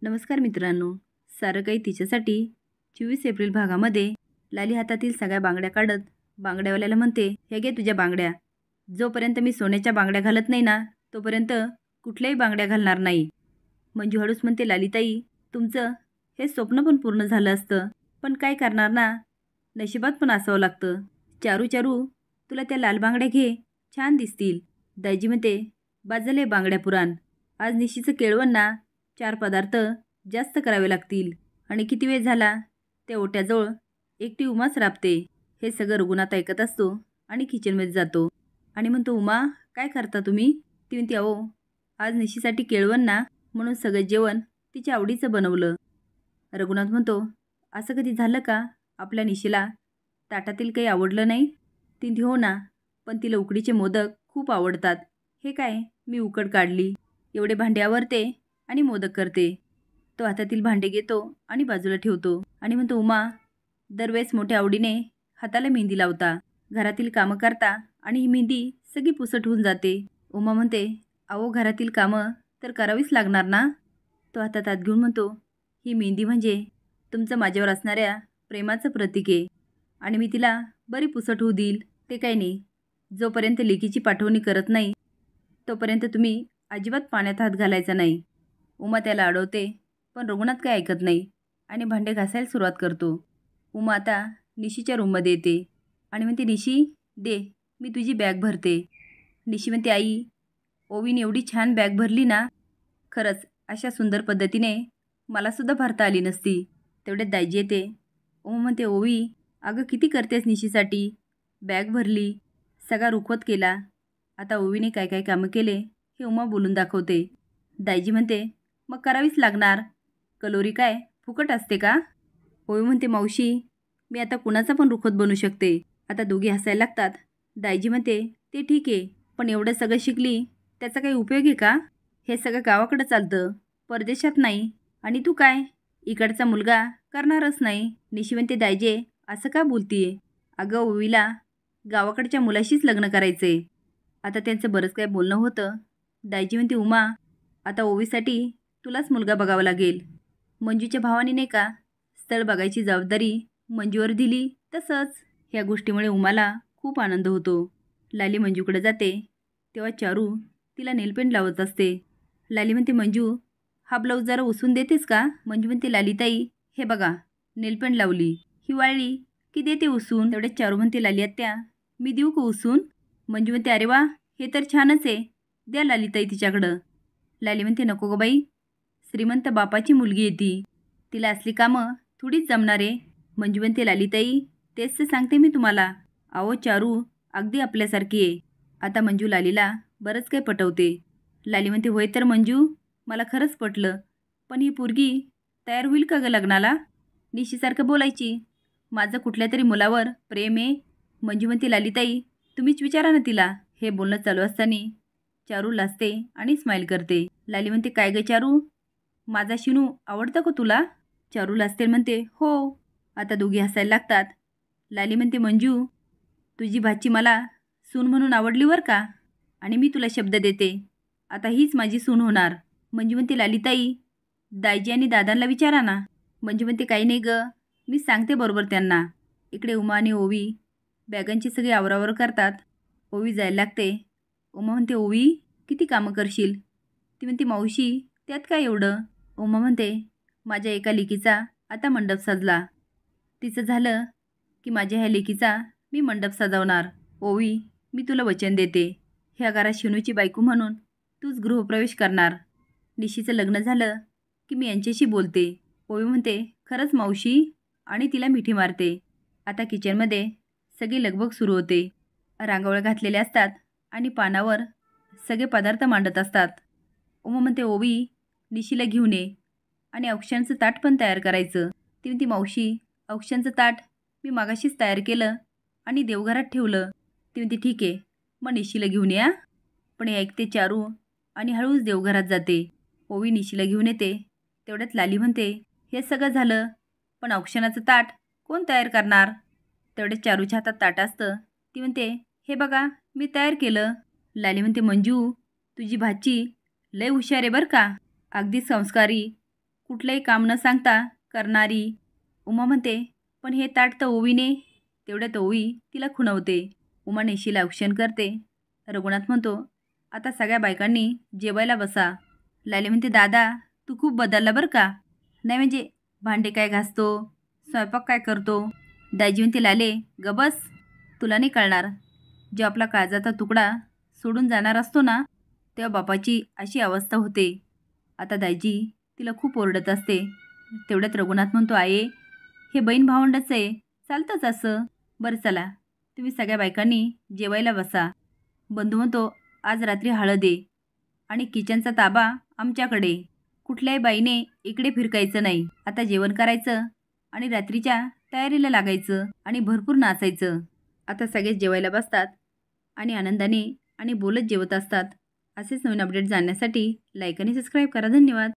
नमस्कार मित्रांनो, सारं काही तिच्यासाठी 24 एप्रिल भागामध्ये लाली हातातील सगळ्या बांगड्या काढत बांगड्यावाल्याला म्हणते, हे घे तुझ्या बांगड्या. जोपर्यंत मी सोन्याच्या बांगड्या घालत नाही ना तोपर्यंत कुठल्याही बांगड्या घालणार नाही. मंजू हळूच म्हणते, लालीताई तुमचं हे स्वप्न पण पूर्ण झालं असतं, पण काय करणार ना, नशिबात पण असावं लागतं. चारू चारू तुला त्या लाल बांगड्या घे, छान दिसतील. दाजी म्हणते, बाजले बांगड्या पुराण. आज निशीचं केळवण ना, 4 पदार्थ जास्त करावे लागतील. आणि किती वेळ झाला त्या ओट्याजवळ एकटी उमाच राबते. हे सगळं रघुनाथ ऐकत असतो आणि किचनमध्ये जातो आणि म्हणतो, उमा काय करता तुम्ही? ती म्हणते, अहो आज निशीसाठी केळवण ना, म्हणून सगळं जेवण तिच्या आवडीचं बनवलं. रघुनाथ म्हणतो, असं कधी झालं का आपल्या निशीला ताटातील काही आवडलं नाही? ती म्हणते, हो ना, पण तिला उकडीचे मोदक खूप आवडतात. हे काय मी उकड काढली, एवढे भांडे आवरते आणि मोदक करते. तो हातातील भांडे घेतो आणि बाजूला ठेवतो आणि म्हणतो, उमा दरवेळेस मोठ्या आवडीने हाताला मेहंदी लावता, घरातील कामं करता आणि ही मेहंदी सगळी पुसट होऊन जाते. उमा म्हणते, अहो घरातील कामं तर करावीच लागणार ना. तो हातात हात घेऊन म्हणतो, ही मेहंदी म्हणजे तुमचं माझ्यावर असणाऱ्या प्रेमाचं प्रतीक आहे आणि मी तिला बरी पुसट होऊ देईल ते काही नाही. जोपर्यंत लेकीची पाठवणी करत नाही तोपर्यंत तुम्ही अजिबात पाण्यात हात घालायचा नाही. उमा त्याला अडवते, पण रघुनाथ काय ऐकत नाही आणि भांडे घासायला सुरुवात करतो. उमा आता निशीच्या रूममध्ये येते आणि म्हणते, निशी दे, मी तुझी बॅग भरते. निशी म्हणते, आई ओवीने एवढी छान बॅग भरली ना, खरंच अशा सुंदर पद्धतीने मलासुद्धा भरता आली नसती. तेवढ्यात दाजी येते. उमा म्हणते, ओवी अगं किती करतेस निशीसाठी, बॅग भरली, सगळा रुखवत केला. आता ओवीने काय काय कामं केले हे उमा बोलून दाखवते. दाजी म्हणते, मग करावीच लागणार, कलोरी काय फुकट असते का? ओवी म्हणते, मावशी मी आता कुणाचा पण रुखवत बनू शकते. आता दोघी हसायला लागतात. दाजी म्हणते, ते ठीक आहे, पण एवढं सगळं शिकली त्याचा काही उपयोग आहे का? हे सगळं गावाकडं चालतं, परदेशात नाही. आणि तू काय इकडचा मुलगा करणारच नाही. निशी म्हणते, दाजी असं का बोलतीये? अगं ओवीला गावाकडच्या मुलाशीच लग्न करायचे. आता त्यांचं बरंच काय बोलणं होतं. दाजी म्हणते, उमा आता ओवीसाठी तुलाच मुलगा बघावा लागेल. मंजूच्या भावाने नाही का स्थळ बघायची जबाबदारी मंजूवर दिली, तसंच ह्या गोष्टीमुळे उमाला खूप आनंद होतो. लाली मंजूकडे जाते तेव्हा चारू तिला नेलपेंट लावत असते. लाली म्हणते, मंजू हा ब्लाऊज जरा उसून देतेस का? मंजू म्हणते, लालीताई हे बघा नेलपेंट लावली, ही वाळली की देते उसून. तेवढ्याच चारू म्हणते, लाली आत्या मी देऊ का उसून? मंजू म्हणते, अरे वा हे तर छानच आहे, द्या लालीताई तिच्याकडं. लाली म्हणते, नको गं बाई, श्रीमंत बापाची मुलगी आहे ती, तिला असली कामं थोडीच जमणार आहे. मंजू म्हणते, लालीताई तेच तर सांगते मी तुम्हाला, अहो चारू अगदी आपल्यासारखी आहे. आता मंजू लालीला बरंच काही पटवते. लाली म्हणते, होय तर मंजू मला खरंच पटलं, पण ही पोरगी तयार होईल का गं लग्नाला? निशीसारखं बोलायची, माझं कुठल्या तरी मुलावर प्रेम आहे. मंजू म्हणते, लालीताई तुम्हीच विचारा ना तिला. हे बोलणं चालू असताना चारू लाजते आणि स्माईल करते. लाली म्हणते, काय गं चारू, माझा शिनू आवडतं का तुला? चारू लाजते म्हणते, हो. आता दोघी हसायला लागतात. लाली म्हणते, मंजू तुझी भाची मला सून म्हणून आवडली वर का, आणि मी तुला शब्द देते आता हीच माझी सून होणार. मंजू म्हणते, लालीताई दाजी आणि दादांना विचारा ना. मंजू म्हणते, काही नाही गं, मी सांगते बरोबर त्यांना. इकडे उमा आणि ओवी बॅगांची सगळी आवरावर करतात. ओवी जायला लागते. उमा म्हणते, ओवी किती कामं करशील? ती म्हणते, मावशी त्यात काय एवढं? उमा म्हणते, माझ्या एका लेकीचा आता मंडप सजला, तिचं झालं की माझ्या ह्या लेकीचा मी मंडप सजवणार. ओवी मी तुला वचन देते, ह्या घरात शिनूची बायको म्हणून तूच गृहप्रवेश करणार. निशीचं लग्न झालं की मी यांच्याशी बोलते. ओवी म्हणते, खरंच मावशी, आणि तिला मिठी मारते. आता किचनमध्ये सगळी लगबग सुरू होते. रांगोळ्या घातलेल्या असतात आणि पानावर सगळे पदार्थ मांडत असतात. उमा म्हणते, ओवी निशीला घेऊन ये आणि औक्षांचं ताट पण तयार करायचं. ती म्हणते, मावशी औक्षांचं ताट मी मागाशीच तयार केलं आणि देवघरात ठेवलं. ती म्हणते, ठीक आहे, मग निशीला घेऊन या. पण हे ऐकते चारू आणि हळूच देवघरात जाते. ओवी निशीला घेऊन येते. तेवढ्यात लाली म्हणते, हे सगळं झालं, पण औक्षणाचं ताट कोण तयार करणार? तेवढ्यात चारूच्या हातात ताट असतं. ती म्हणते, हे बघा मी तयार केलं. लाली म्हणते, मंजू तुझी भाची लय हुशार आहे बरं का, अगदी संस्कारी, कुठलंही काम न सांगता करणारी. उमा म्हणते, पण हे ताट तर ओवीने. तेवढ्यात ओवी तिला खुणवते. उमा नेशीला औक्षण करते. रघुनाथ म्हणतो, आता सगळ्या बायकांनी जेवायला बसा. लाली म्हणते, दादा तू खूप बदलला बरं का. नाही म्हणजे भांडे काय घासतो, स्वयंपाक काय करतो. दाजी म्हणते, लाले ग बस, तुला नाही कळणार. जो आपला काळजाचा तुकडा सोडून जाणार असतो ना, तेव्हा बापाची अशी अवस्था होते. आता दाजी तिला खूप ओरडत असते. तेवढ्यात रघुनाथ म्हणतो, आहे हे बहीण भावंडच आहे, चालतंच असं. बरं चला, तुम्ही सगळ्या बायकांनी जेवायला बसा. बंधू म्हणतो, आज रात्री हळद आहे आणि किचनचा ताबा आमच्याकडे. कुठल्याही बाईने इकडे फिरकायचं नाही. आता जेवण करायचं आणि रात्रीच्या तयारीला लागायचं आणि भरपूर नाचायचं. आता सगळेच जेवायला बसतात आणि आनंदाने आणि बोलत जेवत असतात. असेच नवीन अपडेट जाणण्यासाठी लाईक आणि सबस्क्राईब करा. धन्यवाद.